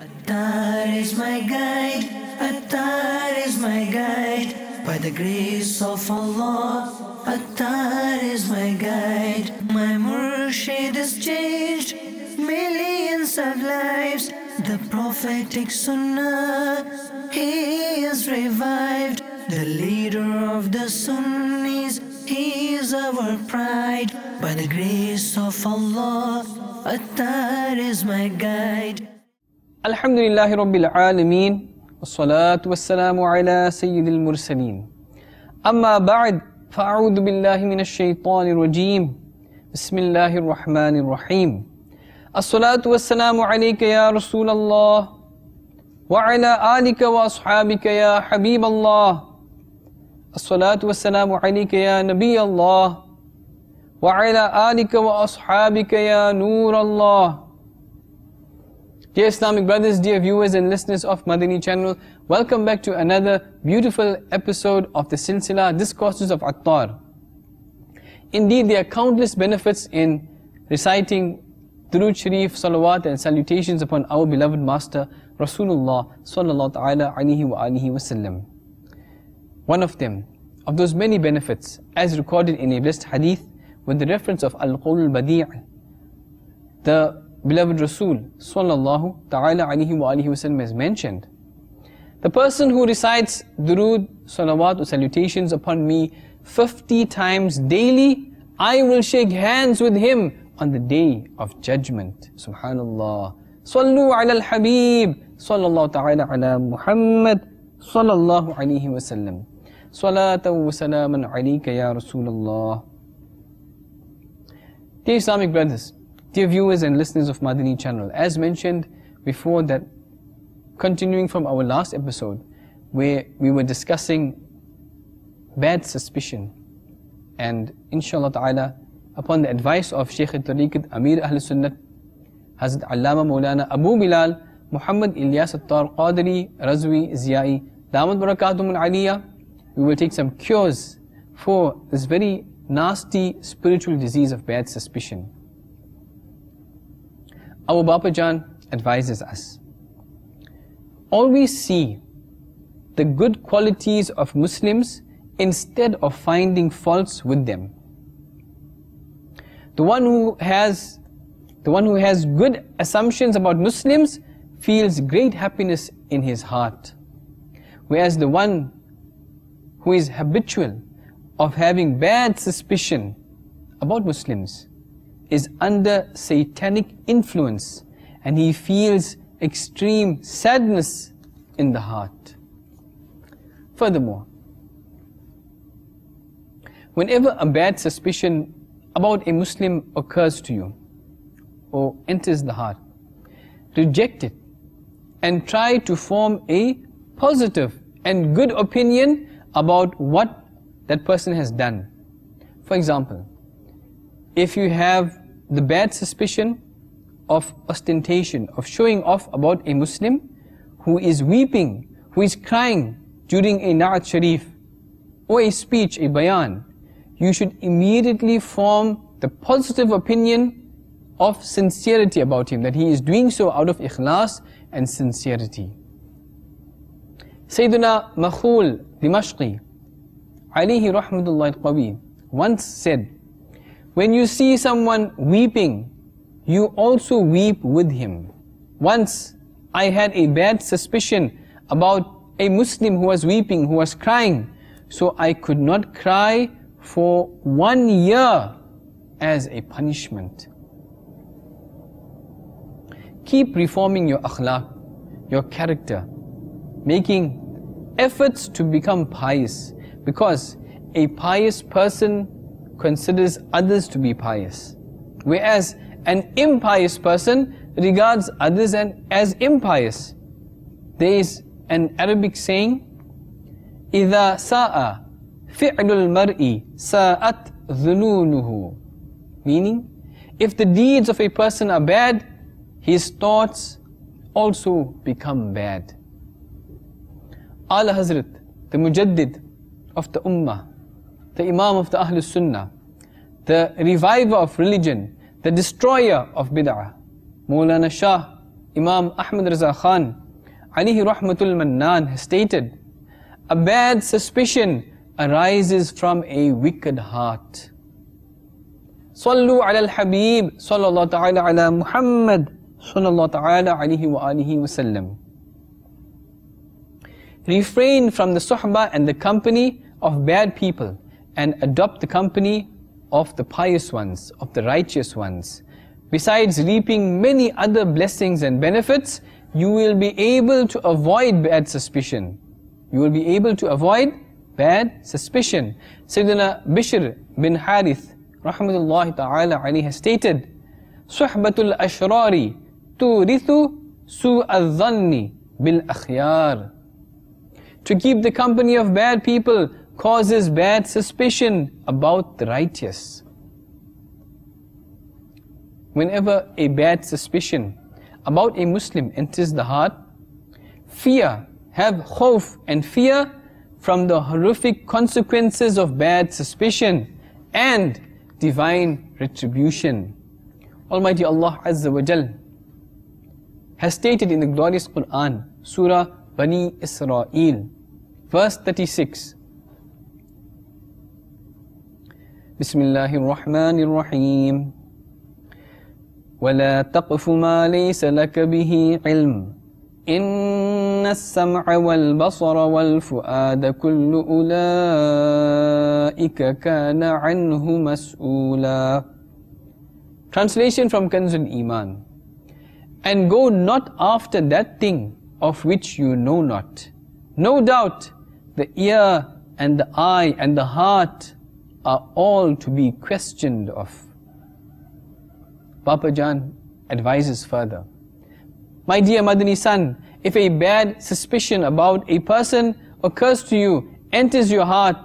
Attar is my guide, Attar is my guide. By the grace of Allah, Attar is my guide. My murshid has changed millions of lives. The prophetic sunnah, he is revived. The leader of the Sunnis, he is our pride. By the grace of Allah, Attar is my guide. Alhamdulillahi Rabbil Alameen, wassalatu wassalamu ala Sayyidil Mursaleen. Amma ba'd, fa'a'udhu billahi minash shaytanir rajeem. Bismillahir Rahmanir Rahim. As-salatu wassalamu alayka ya Rasulallah, wa ala alika wa ashabika ya Habiballah. As-salatu wassalamu alayka ya Nabi Allah, wa ala alika wa ashabika ya Nur Allah. Dear Islamic brothers, dear viewers and listeners of Madani channel, welcome back to another beautiful episode of the Silsila Discourses of Attar. Indeed, there are countless benefits in reciting Durood Sharif, Salawat and salutations upon our beloved Master Rasulullah sallallahu ta'ala alayhi wa alihi wasallam. One of them, of those many benefits, as recorded in a blessed hadith with the reference of Al-Qawl al-Badi', the beloved Rasul sallallahu ta'ala alayhi wa alihi wasallam has mentioned, the person who recites durood, salawat or salutations upon me 50 times daily, I will shake hands with him on the day of judgment. Subhanallah. Sallu ala al-Habib sallallahu ta'ala ala Muhammad sallallahu alayhi wasallam. Salatan wa salaman alayka ya Rasulullah. Dear Islamic brothers, dear viewers and listeners of Madani channel, as mentioned before, that continuing from our last episode where we were discussing bad suspicion, and inshallah ta'ala upon the advice of Shaykh al-Tariqat Amir Ahl Sunnat Hazrat Allama Maulana Abu Bilal Muhammad Ilyas Attar Qadri Razwi Ziyai Damat Barakatum al-Aliyah, we will take some cures for this very nasty spiritual disease of bad suspicion. Our Bapa Jan advises us, always see the good qualities of Muslims instead of finding faults with them. The one who has good assumptions about Muslims feels great happiness in his heart, whereas the one who is habitual of having bad suspicion about Muslims is under satanic influence, and he feels extreme sadness in the heart. Furthermore, whenever a bad suspicion about a Muslim occurs to you or enters the heart, reject it and try to form a positive and good opinion about what that person has done. For example, if you have the bad suspicion of ostentation, of showing off about a Muslim who is weeping, who is crying during a Na'at Sharif or a speech, a bayan, you should immediately form the positive opinion of sincerity about him, that he is doing so out of ikhlas and sincerity. Sayyiduna Makhul Dimashqi alayhi rahmatullah al-Qawi once said, when you see someone weeping, you also weep with him. Once I had a bad suspicion about a Muslim who was weeping, who was crying, so I could not cry for 1 year as a punishment. Keep reforming your akhlaq, your character, making efforts to become pious, because a pious person considers others to be pious, whereas an impious person regards others as impious. There is an Arabic saying, إِذَا سَاءَ فِعْلُ الْمَرْءِ سَاءَتْ ظُنُونُهُ, meaning, if the deeds of a person are bad, his thoughts also become bad. Ala Hazrat, the Mujaddid of the Ummah, the Imam of the Ahl Sunnah, the reviver of religion, the destroyer of bid'ah, Maulana Shah Imam Ahmad Raza Khan, alayhi rahmatul mannan, has stated, a bad suspicion arises from a wicked heart. Sallu ala al-Habib, sallallahu ta'ala ala Muhammad, sallallahu ta'ala alayhi wa alihi wa sallam. Refrain from the suhbah and the company of bad people and adopt the company of the pious ones, of the righteous ones. Besides reaping many other blessings and benefits, you will be able to avoid bad suspicion. You will be able to avoid bad suspicion. Sayyidina Bishr bin Harith, rahmatullahi ta'ala alayhi, has stated, Suhbatul ashrari turithu su'al dhanni bil akhyar. To keep the company of bad people causes bad suspicion about the righteous. Whenever a bad suspicion about a Muslim enters the heart, have khawf and fear from the horrific consequences of bad suspicion and divine retribution. Almighty Allah Azza wa Jal has stated in the glorious Quran, Surah Bani Israel, verse 36. Bismillahir Rahmanir Rahim. وَلَا تَقْفُ مَا لَيْسَ لَكَ بِهِ عِلْمٌ إِنَّ السَّمْعَ وَالْبَصَرَ وَالْفُؤَادَ كُلُّ أُولَئِكَ كَانَ عَنْهُ مَسْئُولًا. Translation from Kanzul Iman. And go not after that thing of which you know not. No doubt, the ear and the eye and the heart are all to be questioned of. Papa Jan advises further. My dear Madani son, if a bad suspicion about a person occurs to you, enters your heart,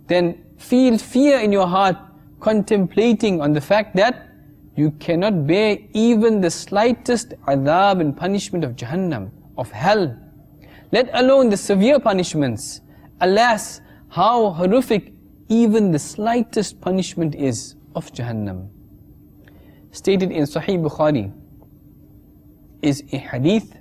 then feel fear in your heart, contemplating on the fact that you cannot bear even the slightest adhab and punishment of Jahannam, of hell, let alone the severe punishments. Alas, how horrific even the slightest punishment is of Jahannam. Stated in Sahih Bukhari is a hadith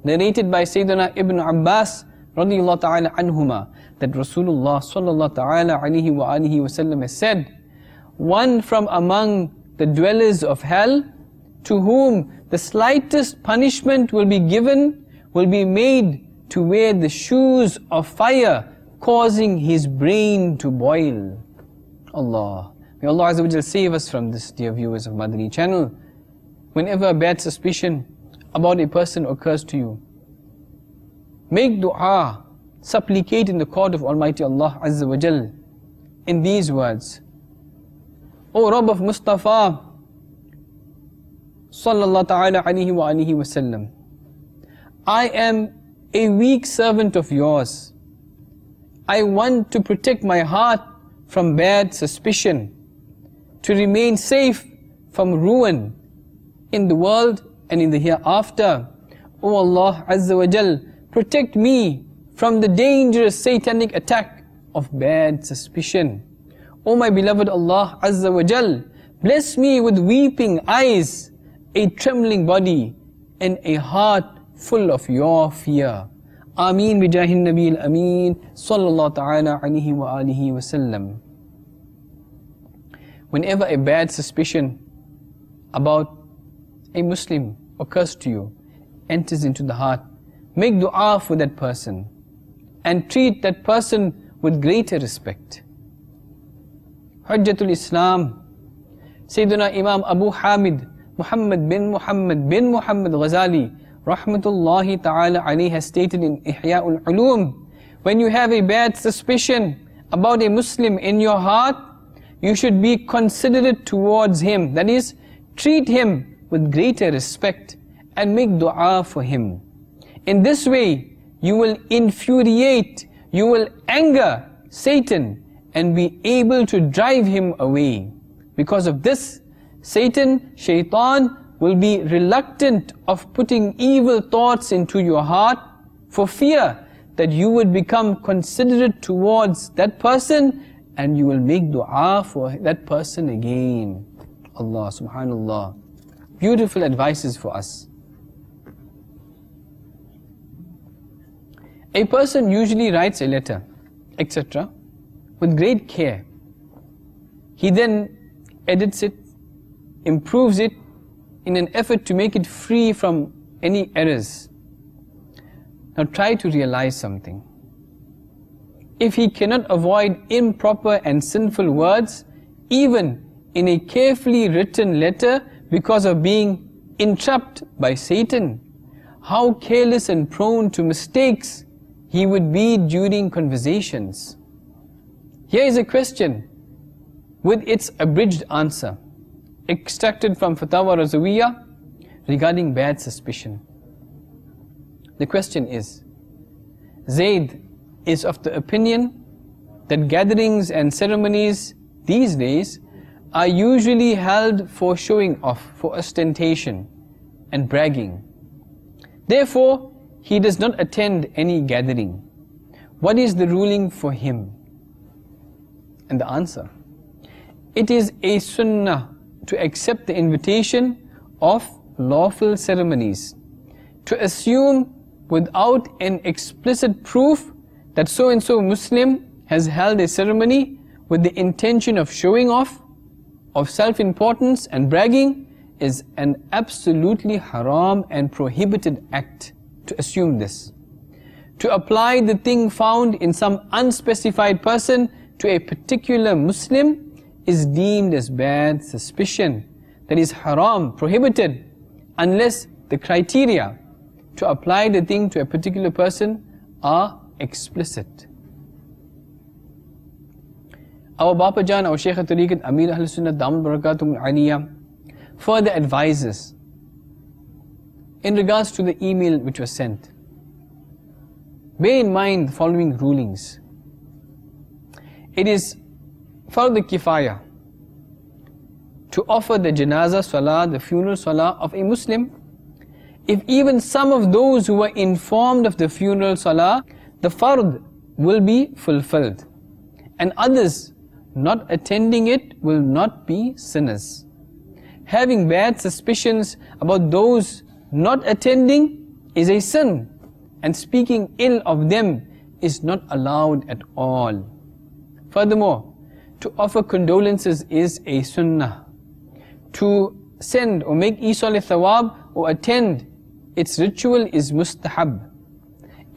narrated by Sayyidina Ibn Abbas radiyallahu ta'ala anhuma, that Rasulullah sallallahu ta'ala alayhi wa alihi wa sallam has said, one from among the dwellers of hell to whom the slightest punishment will be given will be made to wear the shoes of fire, causing his brain to boil. Allah. May Allah Azza wa Jal save us from this, dear viewers of Madani channel. Whenever a bad suspicion about a person occurs to you, make dua, supplicate in the court of Almighty Allah Azza wa Jal in these words. O Rabb of Mustafa sallallahu ta'ala alayhi wa alihi wa sallam, I am a weak servant of yours. I want to protect my heart from bad suspicion, to remain safe from ruin in the world and in the hereafter. O Allah Azza wa Jal, protect me from the dangerous satanic attack of bad suspicion. O my beloved Allah Azza wa Jal, bless me with weeping eyes, a trembling body, and a heart full of your fear. Ameen bijahin Nabil Ameen sallallahu ta'ala alayhi wa alihi wa sallam. Whenever a bad suspicion about a Muslim occurs to you, enters into the heart, make dua for that person and treat that person with greater respect. Hujjatul Islam, Sayyidina Imam Abu Hamid Muhammad bin Muhammad Ghazali rahmatullahi ta'ala alayhi has stated in Ihya'ul Ulum, when you have a bad suspicion about a Muslim in your heart, you should be considerate towards him. That is, treat him with greater respect and make dua for him. In this way, you will infuriate, you will anger Satan and be able to drive him away. Because of this, Satan, Shaitan, will be reluctant of putting evil thoughts into your heart for fear that you would become considerate towards that person and you will make dua for that person again. Allah subhanallah. Beautiful advices for us. A person usually writes a letter, etc., with great care. He then edits it, improves it in an effort to make it free from any errors. Now try to realize something. If he cannot avoid improper and sinful words, even in a carefully written letter, because of being entrapped by Satan, how careless and prone to mistakes he would be during conversations. Here is a question with its abridged answer, extracted from Fatawa Razawiyah regarding bad suspicion. The question is, Zayd is of the opinion that gatherings and ceremonies these days are usually held for showing off, for ostentation and bragging. Therefore, he does not attend any gathering. What is the ruling for him? And the answer, it is a sunnah to accept the invitation of lawful ceremonies, to assume without an explicit proof that so-and-so Muslim has held a ceremony with the intention of showing off, of self-importance and bragging, is an absolutely haram and prohibited act to assume this. To apply the thing found in some unspecified person to a particular Muslim is deemed as bad suspicion. That is haram, prohibited, unless the criteria to apply the thing to a particular person are explicit. Our Bapa Jan, our Shaykh al-Tariqat, Amir Ahl-Sunnah, Damat Barakatum al-Aliyah, further advises in regards to the email which was sent. Bear in mind the following rulings. It is fard kifaya to offer the janazah salah, the funeral salah of a Muslim. If even some of those who were informed of the funeral salah, the fard will be fulfilled, and others not attending it will not be sinners. Having bad suspicions about those not attending is a sin, and speaking ill of them is not allowed at all. Furthermore, to offer condolences is a sunnah. To send or make Isal al-Thawab or attend its ritual is mustahab.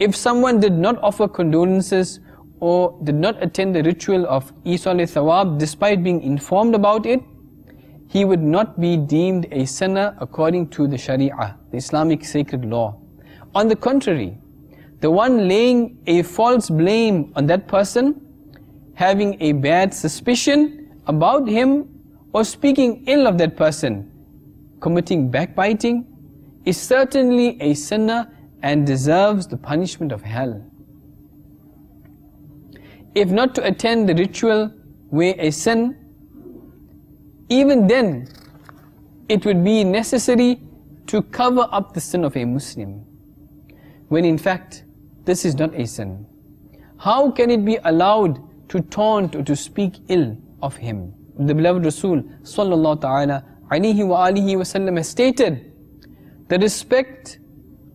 If someone did not offer condolences or did not attend the ritual of Isal al-Thawab despite being informed about it, he would not be deemed a sinner according to the Sharia, the Islamic sacred law. On the contrary, the one laying a false blame on that person, having a bad suspicion about him, or speaking ill of that person, committing backbiting, is certainly a sinner and deserves the punishment of hell. If not to attend the ritual were a sin, even then it would be necessary to cover up the sin of a Muslim, when in fact this is not a sin. How can it be allowed to taunt or to speak ill of him? The beloved Rasul sallallahu ta'ala alayhi wa alihi wa sallam has stated, the respect,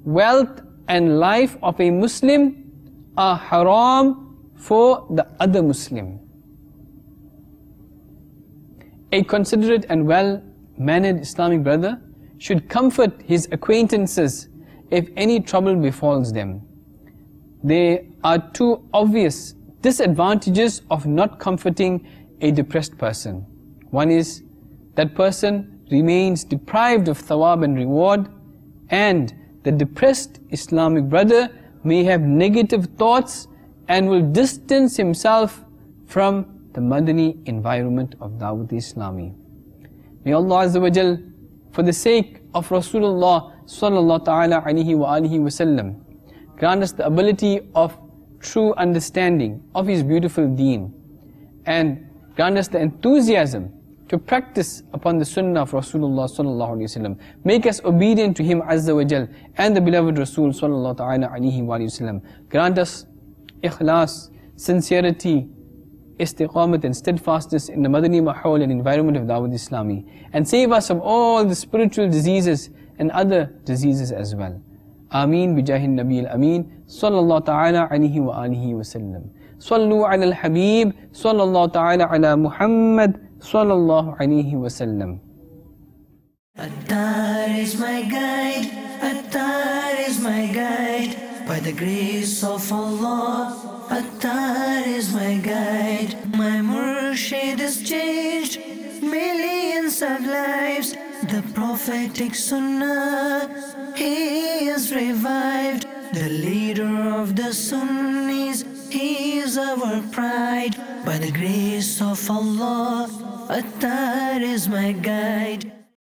wealth and life of a Muslim are haram for the other Muslim. A considerate and well-mannered Islamic brother should comfort his acquaintances if any trouble befalls them. There are two obvious disadvantages of not comforting a depressed person. One is, that person remains deprived of thawab and reward, and the depressed Islamic brother may have negative thoughts and will distance himself from the Madani environment of Dawat Islami. May Allah Azza wa Jal, for the sake of Rasulullah sallallahu ta'ala alayhi wa alihi wa sallam, grant us the ability of true understanding of His beautiful deen, and grant us the enthusiasm to practice upon the sunnah of Rasulullah sallallahu alayhi wa sallam. Make us obedient to Him Azza wa Jal and the beloved Rasul sallallahu ta'ala alayhi wa sallam. Grant us ikhlas, sincerity, istiqamat and steadfastness in the Madani Mahawal and environment of Dawat Islami, and save us from all the spiritual diseases and other diseases as well. Ameen bijahin Nabi al-Ameen sallallahu ta'ala alayhi wa alihi wa sallam. Sallu ala al-Habib sallallahu ta'ala ala Muhammad sallallahu alayhi wa sallam. Attar is my guide, Attar is my guide. By the grace of Allah, Attar is my guide. My Murshid has changed millions of lives. The prophetic Sunnah, he is revived. The leader of the Sunnis, he is our pride. By the grace of Allah, Attar is my guide.